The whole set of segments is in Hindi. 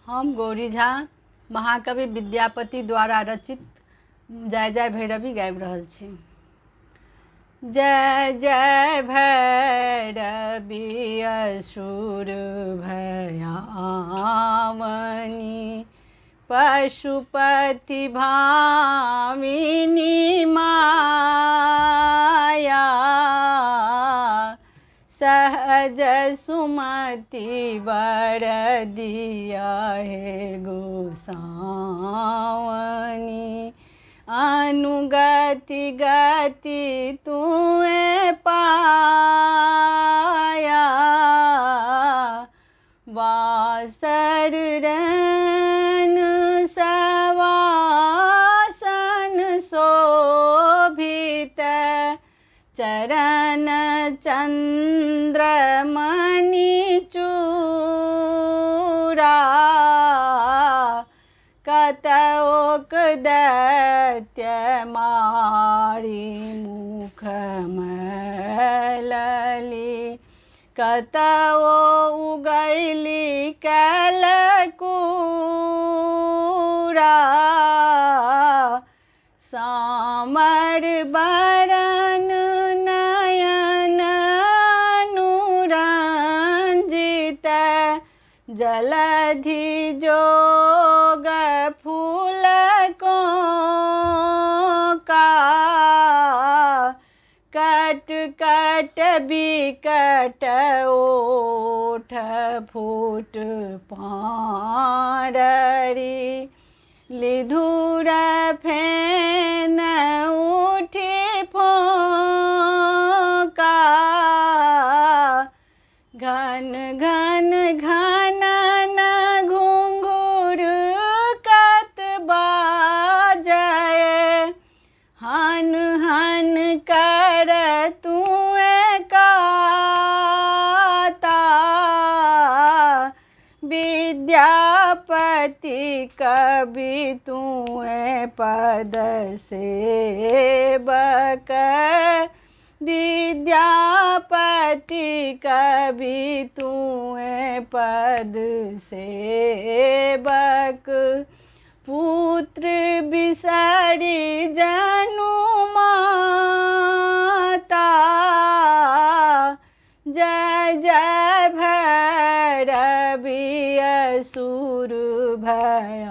हम गौरी झा महाकवि विद्यापति द्वारा रचित जय जय भैरवी गाबि रहल छी। जय जय भैरवी असुर भयावनी, पशुपति भामिनी माया, सहज सुमति वर दिया है गोसावनी। अनुगति गति तुए पाया, वासर रन सवासन शोभित, चरण चंद्रमणि चूड़ा, कतओक दैत्य मारी मुख मैलली, कतओ उगैली कैलकूड़ा, सामर बरन नयन अनुरंजित, जलधि जोग फूल को का, कट कट बिकट ओठ फूट पाररी, लिधुर फेन उठी फोका, घन घन घनन घुंघुर कत बाजय, हन हन कर तुए काता, विद्यापति कवि तुए पद सेवक, विद्यापति कवि तुए पद सेवक, पुत्र बिसरी जनु माता, जय जय भैरवी असुर भयावनी,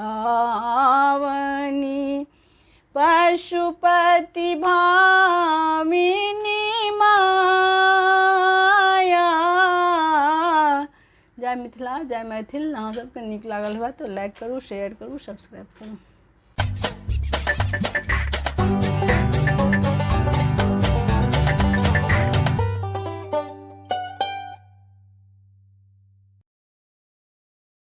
पशुपति भामिनी माया। जय मिथिला, जय मैथिल। अहाँ सबके नीक लागल हुआ तो लाइक करू, शेयर करू, सब्सक्राइब करू।